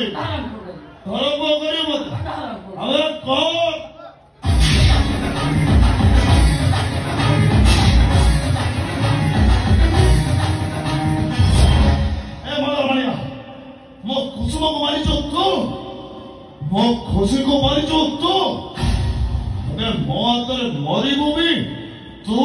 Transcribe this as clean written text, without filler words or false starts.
করি ধর্ম করি আমার কর ମୋ କୁସୁମକୁ ମାରିଛ ତୁ ମୋ ଖୁସିକୁ ମାରିଛ ତୁ ମୋ ହାତରେ ମରିବୁ ବି ତୁ